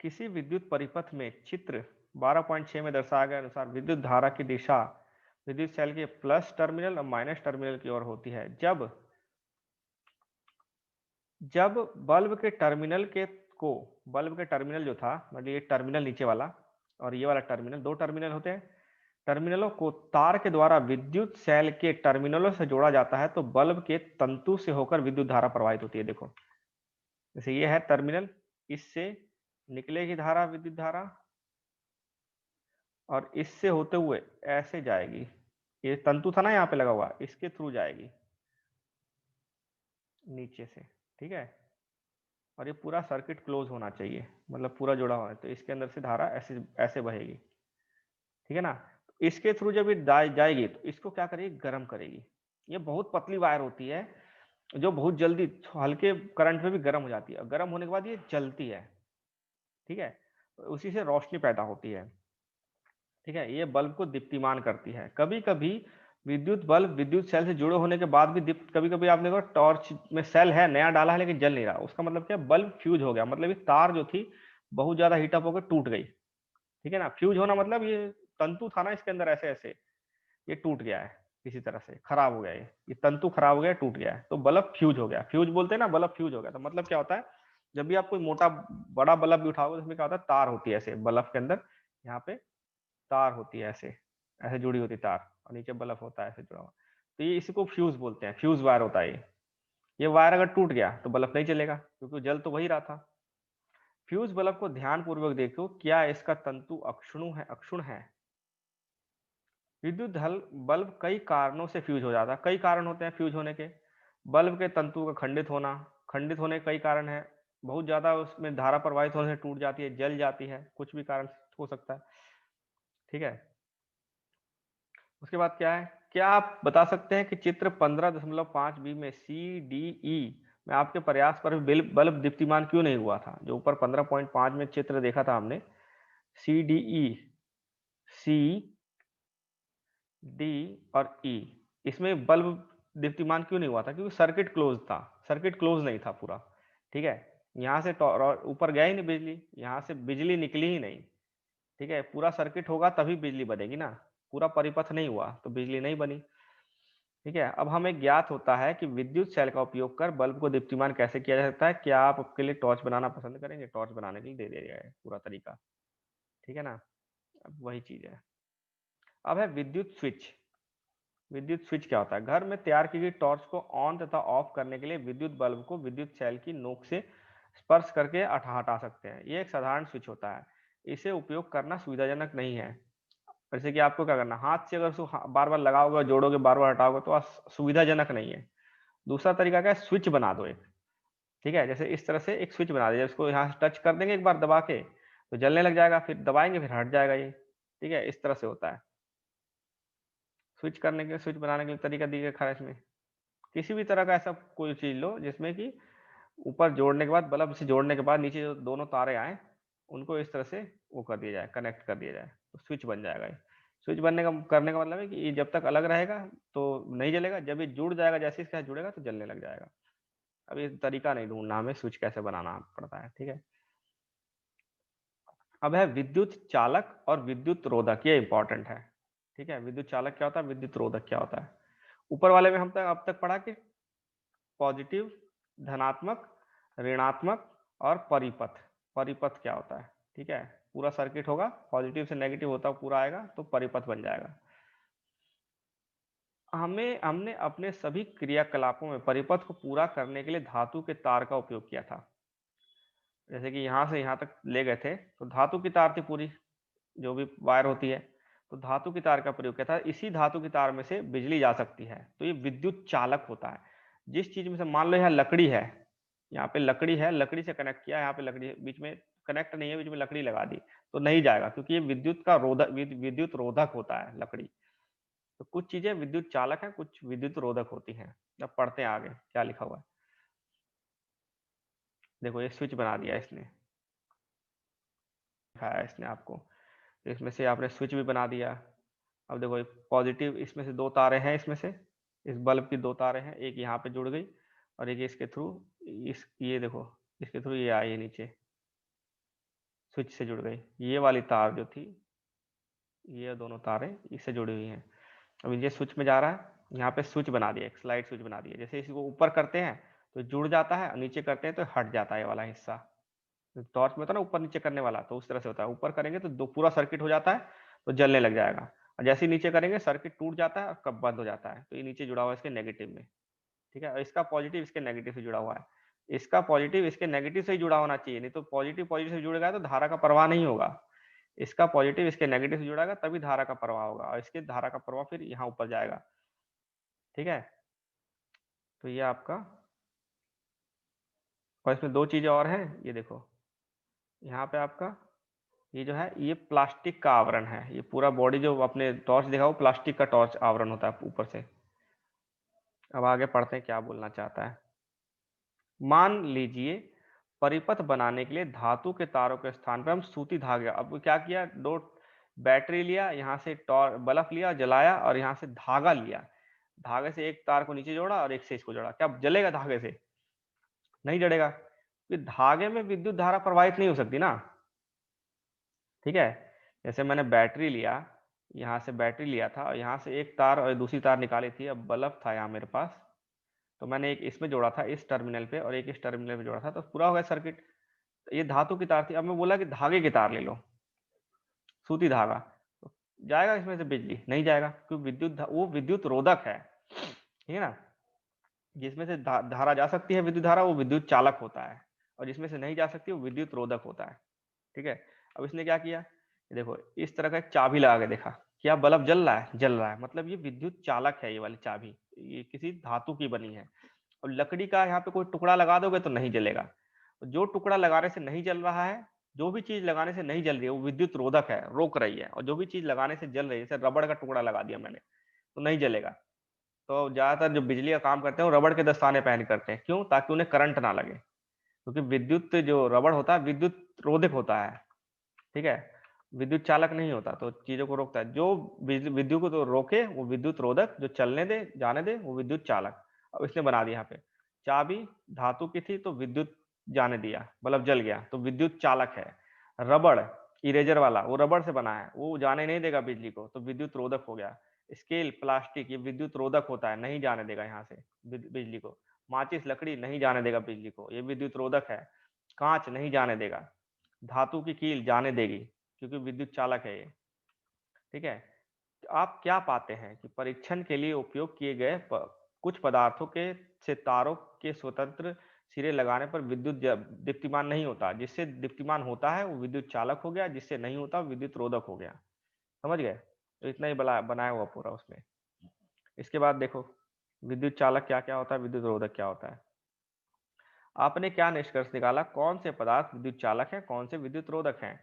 किसी विद्युत परिपथ में चित्र 12.6 में दर्शाए गए अनुसार विद्युत धारा की दिशा विद्युत सेल के प्लस टर्मिनल और माइनस टर्मिनल की ओर होती है। जब जब बल्ब के टर्मिनल जो था, मतलब ये टर्मिनल नीचे वाला और ये वाला टर्मिनल, दो टर्मिनल होते हैं। टर्मिनलों को तार के द्वारा विद्युत सेल के टर्मिनलों से जोड़ा जाता है तो बल्ब के तंतु से होकर विद्युत धारा प्रवाहित होती है। देखो, जैसे ये है टर्मिनल, इससे निकलेगी धारा, विद्युत धारा, और इससे होते हुए ऐसे जाएगी। ये तंतु था ना यहाँ पे लगा हुआ, इसके थ्रू जाएगी नीचे से, ठीक है। और ये पूरा सर्किट क्लोज होना चाहिए, मतलब पूरा जुड़ा हुआ है, तो इसके अंदर से धारा ऐसे ऐसे बहेगी, ठीक है ना। इसके थ्रू जब ये जाएगी तो इसको क्या करेगी, गर्म करेगी। ये बहुत पतली वायर होती है जो बहुत जल्दी हल्के करंट में भी गर्म हो जाती है, और गर्म होने के बाद ये जलती है, ठीक है। उसी से रोशनी पैदा होती है, ठीक है। ये बल्ब को दीप्तिमान करती है। कभी कभी विद्युत बल्ब विद्युत सेल से जुड़े होने के बाद भी दीप्त, कभी कभी आपने देखा टॉर्च में सेल है, नया डाला है लेकिन जल नहीं रहा, उसका मतलब क्या, बल्ब फ्यूज हो गया, मतलब ये तार जो थी बहुत ज्यादा हीटअप होकर टूट गई, ठीक है ना। फ्यूज होना मतलब ये तंतु था ना इसके अंदर ऐसे ऐसे, ये टूट गया है, किसी तरह से खराब हो गया, ये तंतु खराब हो गया, टूट गया है, तो बल्ब फ्यूज हो गया। फ्यूज बोलते हैं ना, बल्ब फ्यूज हो गया, तो मतलब क्या होता है, जब भी आप कोई मोटा बड़ा बल्ब भी उठाओगे तो उसमें क्या होता है, तार होती है ऐसे बल्ब के अंदर, यहाँ पे तार होती है ऐसे ऐसे जुड़ी होती तार, और नीचे बल्ब होता है ऐसे जुड़ा हुआ, तो ये इसी को फ्यूज बोलते हैं, फ्यूज वायर होता है ये वायर अगर टूट गया तो बल्ब नहीं चलेगा क्योंकि जल तो वही रहा था। फ्यूज बल्ब को ध्यान पूर्वक देखो, क्या इसका तंतु अक्षुण है। विद्युत बल्ब कई कारणों से फ्यूज हो जाता है, कई कारण होते हैं फ्यूज होने के। बल्ब के तंतु का खंडित होने के कई कारण है, बहुत ज्यादा उसमें धारा प्रवाहित होने से टूट जाती है, जल जाती है, कुछ भी कारण हो सकता है, ठीक है। उसके बाद क्या है, क्या आप बता सकते हैं कि चित्र 15.5 बी में CDE में आपके प्रयास पर भी बल्ब दीप्तिमान क्यों नहीं हुआ था। जो ऊपर 15.5 में चित्र देखा था हमने, CDE, सी डी और ई, इसमें बल्ब दीप्तिमान क्यों नहीं हुआ था, क्योंकि सर्किट क्लोज था, सर्किट क्लोज नहीं था पूरा, ठीक है। यहाँ से ऊपर गया ही नहीं बिजली, यहाँ से बिजली निकली ही नहीं, ठीक है। पूरा सर्किट होगा तभी बिजली बनेगी ना, पूरा परिपथ नहीं हुआ तो बिजली नहीं बनी, ठीक है। अब हमें ज्ञात होता है कि विद्युत सेल का उपयोग कर बल्ब को दीप्तिमान कैसे किया जा सकता है। क्या आप आपके लिए टॉर्च बनाना पसंद करेंगे, टॉर्च बनाने के लिए दे दिया है पूरा तरीका, ठीक है ना। अब वही चीज है। अब है विद्युत स्विच। विद्युत स्विच क्या होता है, घर में तैयार की गई टॉर्च को ऑन तथा ऑफ करने के लिए विद्युत बल्ब को विद्युत सेल की नोक से स्पर्श करके हटा सकते हैं। ये एक साधारण स्विच होता है, इसे उपयोग करना सुविधाजनक नहीं है। जैसे कि आपको क्या करना, हाथ से अगर उसको बार बार लगाओगे, जोड़ोगे, बार बार हटाओगे तो सुविधाजनक नहीं है। दूसरा तरीका क्या है, स्विच बना दो एक, ठीक है। जैसे इस तरह से एक स्विच बना दीजिए, इसको यहाँ से टच कर देंगे एक बार दबा के तो जलने लग जाएगा, फिर दबाएंगे फिर हट जाएगा ये, ठीक है। इस तरह से होता है स्विच करने के, स्विच बनाने के लिए तरीका दी गया खा इसमें। किसी भी तरह का ऐसा कोई चीज लो जिसमें कि ऊपर जोड़ने के बाद, बल्ब से जोड़ने के बाद नीचे जो दोनों तारे आए उनको इस तरह से वो कर दिया जाए, कनेक्ट कर दिया जाए, तो स्विच बन जाएगा ये। स्विच बनने का करने का मतलब है कि ये जब तक अलग रहेगा तो नहीं जलेगा, जब ये जुड़ जाएगा, जैसे इसके साथ जुड़ेगा तो जलने लग जाएगा। अब ये तरीका नहीं ढूंढना हमें, स्विच कैसे बनाना पड़ता है, ठीक है। अब है विद्युत चालक और विद्युत रोधक, ये इंपॉर्टेंट है, ठीक है। विद्युत चालक क्या होता है, विद्युत रोधक क्या होता है। ऊपर वाले में हम तक अब तक पढ़ा कि पॉजिटिव, धनात्मक, ऋणात्मक और परिपथ। परिपथ क्या होता है, ठीक है। पूरा सर्किट होगा, पॉजिटिव से नेगेटिव होता पूरा आएगा तो परिपथ बन जाएगा। हमने अपने सभी क्रियाकलापों में परिपथ को पूरा करने के लिए धातु के तार का उपयोग किया था। जैसे कि यहाँ से यहाँ तक ले गए थे तो धातु की तार थी पूरी, जो भी वायर होती है, तो धातु की तार का प्रयोग किया था। इसी धातु की तार में से बिजली जा सकती है, तो ये विद्युत चालक होता है। जिस चीज में से, मान लो यहाँ लकड़ी है, यहाँ पे लकड़ी है, लकड़ी से कनेक्ट किया, यहाँ पे लकड़ी बीच में कनेक्ट नहीं है, बीच में लकड़ी लगा दी तो नहीं जाएगा, क्योंकि ये विद्युत का रोधक, विद्युत रोधक होता है लकड़ी। तो कुछ चीजें विद्युत चालक है, कुछ विद्युत रोधक होती हैं। अब पढ़ते हैं आगे क्या लिखा हुआ है। देखो ये स्विच बना दिया इसने, दिखाया इसने आपको, तो इसमें से आपने स्विच भी बना दिया। अब देखो पॉजिटिव, इसमें से दो तारे हैं, इसमें से इस बल्ब की दो तारे हैं, एक यहाँ पे जुड़ गई और एक इसके थ्रू, इस ये देखो इसके थ्रू ये आई है नीचे, स्विच से जुड़ गई। ये वाली तार जो थी, ये दोनों तारें इससे जुड़ी हुई हैं। अब ये स्विच में जा रहा है, यहाँ पे स्विच बना दिया, एक स्लाइड स्विच बना दिया। जैसे इसको ऊपर करते हैं तो जुड़ जाता है, नीचे करते हैं तो हट जाता है ये वाला हिस्सा। टॉर्च में होता है ना ऊपर नीचे करने वाला, तो उस तरह से होता है। ऊपर करेंगे तो दो पूरा सर्किट हो जाता है, तो जलने लग जाएगा। और जैसे ही नीचे करेंगे सर्किट टूट जाता है और कब बंद हो जाता है। तो ये नीचे जुड़ा हुआ है इसके नेगेटिव में, ठीक है। और इसका पॉजिटिव इसके नेगेटिव से जुड़ा हुआ है, इसका पॉजिटिव इसके नेगेटिव से ही जुड़ा होना चाहिए, नहीं तो पॉजिटिव पॉजिटिव से जुड़ेगा तो धारा का प्रवाह नहीं होगा। इसका पॉजिटिव इसके नेगेटिव से जुड़ेगा तभी धारा का प्रवाह होगा, और इसके धारा का प्रवाह फिर यहाँ ऊपर जाएगा, ठीक है। तो ये आपका, और इसमें दो चीजें और हैं, ये देखो यहाँ पे आपका ये जो है ये प्लास्टिक का आवरण है। ये पूरा बॉडी जो आपने टॉर्च देखा वो प्लास्टिक का टॉर्च आवरण होता है ऊपर से। अब आगे पढ़ते हैं क्या बोलना चाहता है। मान लीजिए परिपथ बनाने के लिए धातु के तारों के स्थान पर हम सूती धागे, अब क्या किया, दो बैटरी लिया, यहाँ से बल्ब लिया जलाया, और यहाँ से धागा लिया, धागे से एक तार को नीचे जोड़ा और एक से इसको जोड़ा। क्या जलेगा धागे से? नहीं जलेगा, क्योंकि धागे में विद्युत धारा प्रवाहित नहीं हो सकती ना, ठीक है। जैसे मैंने बैटरी लिया, यहाँ से बैटरी लिया था और यहाँ से एक तार और दूसरी तार निकाली थी। अब बल्ब था यहाँ मेरे पास, तो मैंने एक इसमें जोड़ा था इस टर्मिनल पे और एक इस टर्मिनल पे जोड़ा था, तो पूरा हो गया सर्किट। ये धातु की तार थी। अब मैं बोला कि धागे की तार ले लो, सूती धागा, तो जाएगा इसमें से बिजली? नहीं जाएगा, क्योंकि वो विद्युत रोधक है, ठीक है ना। जिसमें से धारा जा सकती है विद्युत धारा, वो विद्युत चालक होता है, और जिसमें से नहीं जा सकती वो विद्युत रोधक होता है, ठीक है। अब इसने क्या किया, देखो इस तरह का एक चाबी लगा के देखा, क्या बल्ब जल रहा है? जल रहा है, मतलब ये विद्युत चालक है। ये वाली चाबी ये किसी धातु की बनी है। और लकड़ी का यहाँ पे कोई टुकड़ा लगा दोगे तो नहीं जलेगा। जो टुकड़ा लगाने से नहीं जल रहा है, जो भी चीज लगाने से नहीं जल रही है वो विद्युत रोधक है, रोक रही है। और जो भी चीज लगाने से जल रही है, जैसे रबड़ का टुकड़ा लगा दिया मैंने, तो नहीं जलेगा। तो ज्यादातर जो बिजली का काम करते हैं वो रबड़ के दस्ताने पहन करते हैं, क्यों? ताकि उन्हें करंट ना लगे, क्योंकि विद्युत जो रबड़ होता है विद्युत रोधक होता है, ठीक है, विद्युत चालक नहीं होता, तो चीजों को रोकता है। जो विद्युत को तो रोके वो विद्युत रोधक, जो चलने दे जाने दे वो विद्युत चालक। अब इसने बना दिया यहाँ पे, चाबी धातु की थी तो विद्युत जाने दिया, बल्ब जल गया, तो विद्युत चालक है। रबड़ इरेजर वाला, वो रबड़ से बना है, वो जाने नहीं देगा बिजली को, तो विद्युत रोधक हो गया। स्केल प्लास्टिक, ये विद्युत रोधक होता है, नहीं जाने देगा यहाँ से बिजली को। माचिस लकड़ी नहीं जाने देगा बिजली को, ये विद्युत रोधक है। कांच नहीं जाने देगा, धातु की कील जाने देगी, क्योंकि विद्युत चालक है ये, ठीक है। तो आप क्या पाते हैं कि परीक्षण के लिए उपयोग किए गए कुछ पदार्थों के से तारों के स्वतंत्र सिरे लगाने पर विद्युत दीप्तिमान नहीं होता, जिससे दीप्तिमान होता है वो विद्युत चालक हो गया, जिससे नहीं होता विद्युत रोधक हो गया। समझ गए? तो इतना ही बनाया हुआ पूरा उसमें। इसके बाद देखो विद्युत चालक क्या क्या होता है, विद्युत रोधक क्या होता है। आपने क्या निष्कर्ष निकाला, कौन से पदार्थ विद्युत चालक हैं, कौन से विद्युत रोधक हैं?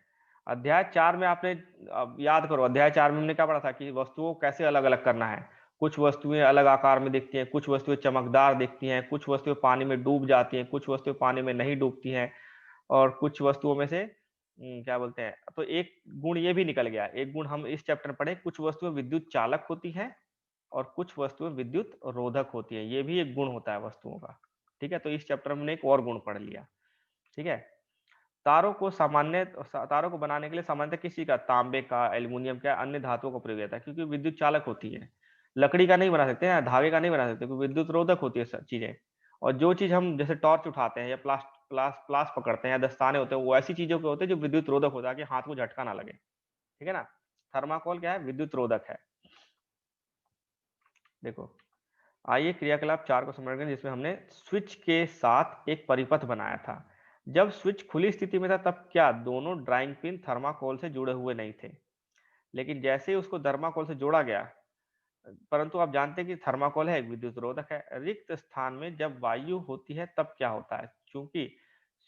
अध्याय 4 में आपने, अब याद करो, अध्याय 4 में हमने क्या पढ़ा था कि वस्तुओं को कैसे अलग अलग करना है। कुछ वस्तुएं अलग आकार में दिखती हैं, कुछ वस्तुएं चमकदार दिखती हैं, कुछ वस्तुएं पानी में डूब जाती हैं, कुछ वस्तुएं पानी में नहीं डूबती हैं, और कुछ वस्तुओं में से क्या बोलते हैं, तो एक गुण ये भी निकल गया। एक गुण हम इस चैप्टर में पढ़े, कुछ वस्तुएं विद्युत चालक होती हैं और कुछ वस्तुएं विद्युत रोधक होती है, ये भी एक गुण होता है वस्तुओं का, ठीक है। तो इस चैप्टर में एक और गुण पढ़ लिया, ठीक है। तारों को बनाने के लिए सामान्यतः किसी का, तांबे का, एल्यूमिनियम का, अन्य धातुओं का प्रयोग होता है, क्योंकि विद्युत चालक होती है। लकड़ी का नहीं बना सकते हैं, धागे का नहीं बना सकते, क्योंकि विद्युत रोधक होती है सब चीजें। और जो चीज हम जैसे टॉर्च उठाते हैं या प्लास पकड़ते हैं या दस्ताने होते हैं, वो ऐसी चीजों के होते हैं जो विद्युत रोधक होता है, कि हाथ को झटका ना लगे, ठीक है ना। थर्माकोल क्या है? विद्युत रोधक है। देखो आइए क्रियाकलाप 4 को समझ गए, जिसमें हमने स्विच के साथ एक परिपथ बनाया था। जब स्विच खुली स्थिति में था तब क्या दोनों ड्राइंग पिन थर्माकोल से जुड़े हुए नहीं थे, लेकिन जैसे ही उसको थर्माकोल से जोड़ा गया, परंतु आप जानते हैं कि थर्माकोल है एक विद्युत रोधक है। रिक्त स्थान में जब वायु होती है तब क्या होता है? क्योंकि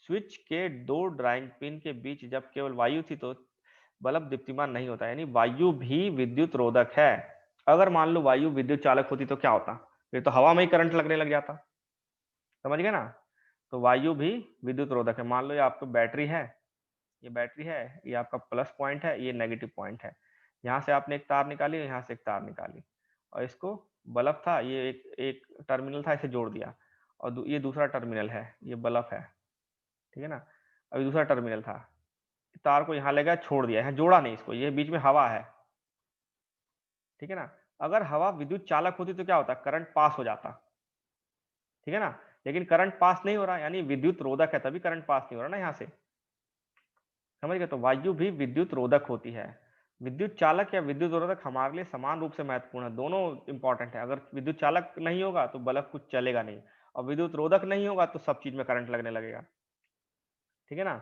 स्विच के दो ड्राइंग पिन के बीच जब केवल वायु थी तो बल्ब दीप्तिमान नहीं होता, यानी वायु भी विद्युत रोधक है। अगर मान लो वायु विद्युत चालक होती तो क्या होता? फिर तो हवा में ही करंट लगने लग जाता। समझ गए ना? तो वायु भी विद्युत रोधक है। मान लो ये आपका बैटरी है, ये बैटरी है, ये आपका प्लस पॉइंट है, ये नेगेटिव पॉइंट है। यहाँ से आपने एक तार निकाली, यहाँ से एक तार निकाली, और इसको बल्ब था, ये एक टर्मिनल था, इसे जोड़ दिया, और ये दूसरा टर्मिनल है, ये बल्ब है, ठीक है ना। अभी दूसरा टर्मिनल था, तार को यहाँ ले गया, छोड़ दिया, यहाँ जोड़ा नहीं इसको, ये बीच में हवा है, ठीक है ना। अगर हवा विद्युत चालक होती तो क्या होता, करंट पास हो जाता, ठीक है ना। लेकिन करंट पास नहीं हो रहा, यानी विद्युत रोधक है, तभी करंट पास नहीं हो रहा ना यहाँ से, समझ गए। तो वायु भी विद्युत रोधक होती है। विद्युत चालक या विद्युत रोधक हमारे लिए समान रूप से महत्वपूर्ण है, दोनों इंपॉर्टेंट है। अगर विद्युत चालक नहीं होगा तो बल्ब कुछ चलेगा नहीं, और विद्युत रोधक नहीं होगा तो सब चीज में करंट लगने लगेगा, ठीक है ना।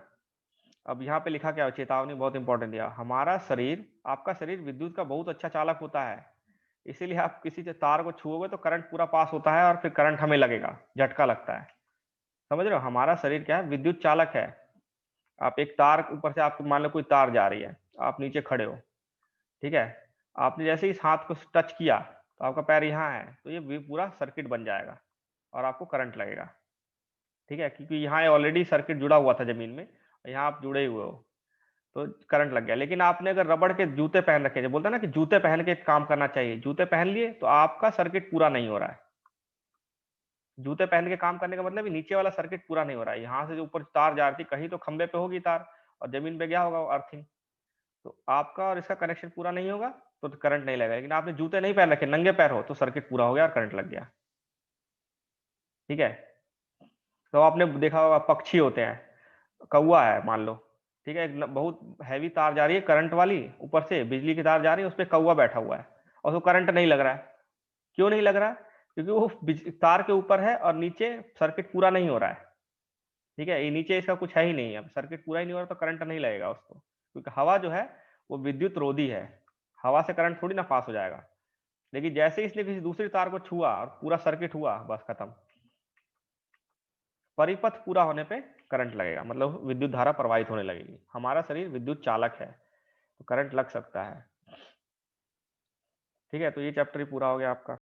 अब यहाँ पे लिखा क्या है, चेतावनी बहुत इंपॉर्टेंट दिया, हमारा शरीर, आपका शरीर विद्युत का बहुत अच्छा चालक होता है, इसीलिए आप किसी से तार को छुओगे तो करंट पूरा पास होता है और फिर करंट हमें लगेगा, झटका लगता है, समझ रहे हो। हमारा शरीर क्या है, विद्युत चालक है। आप एक तार ऊपर से, आपको मान लो कोई तार जा रही है, आप नीचे खड़े हो, ठीक है, आपने जैसे ही इस हाथ को टच किया तो आपका पैर यहाँ है, तो ये पूरा सर्किट बन जाएगा और आपको करंट लगेगा, ठीक है, क्योंकि यहाँ ऑलरेडी सर्किट जुड़ा हुआ था जमीन में, यहाँ आप जुड़े हुए हो, तो करंट लग गया। लेकिन आपने अगर रबड़ के जूते पहन रखे, जो बोलते हैं ना कि जूते पहन के काम करना चाहिए, जूते पहन लिए तो आपका सर्किट पूरा नहीं हो रहा है। जूते पहन के काम करने का मतलब नीचे वाला सर्किट पूरा नहीं हो रहा है, यहाँ से जो ऊपर तार जा रही थी, कहीं तो खंबे पे होगी तार और जमीन पे गया होगा अर्थिंग, तो आपका और इसका कनेक्शन पूरा नहीं होगा तो करंट नहीं लगेगा। लेकिन आपने जूते नहीं पहन रखे, नंगे पैर हो, तो सर्किट पूरा हो गया और करंट लग गया, ठीक है। तो आपने देखा होगा पक्षी होते हैं, कौवा है मान लो, ठीक है, एक बहुत हैवी तार जा रही है करंट वाली, ऊपर से बिजली की तार जा रही है, उस पर कौवा बैठा हुआ है और उसको करंट नहीं लग रहा है। क्यों नहीं लग रहा है, क्योंकि वो तार के ऊपर है और नीचे सर्किट पूरा नहीं हो रहा है, ठीक है, ये नीचे इसका कुछ है ही नहीं, अब सर्किट पूरा ही नहीं हो रहा तो करंट नहीं लगेगा उसको, क्योंकि हवा जो है वो विद्युत रोधी है, हवा से करंट थोड़ी ना पास हो जाएगा। लेकिन जैसे ही इसने किसी दूसरी तार को छुआ और पूरा सर्किट हुआ, बस खत्म, परिपथ पूरा होने पे करंट लगेगा, मतलब विद्युत धारा प्रवाहित होने लगेगी। हमारा शरीर विद्युत चालक है तो करंट लग सकता है, ठीक है। तो ये चैप्टर ही पूरा हो गया आपका।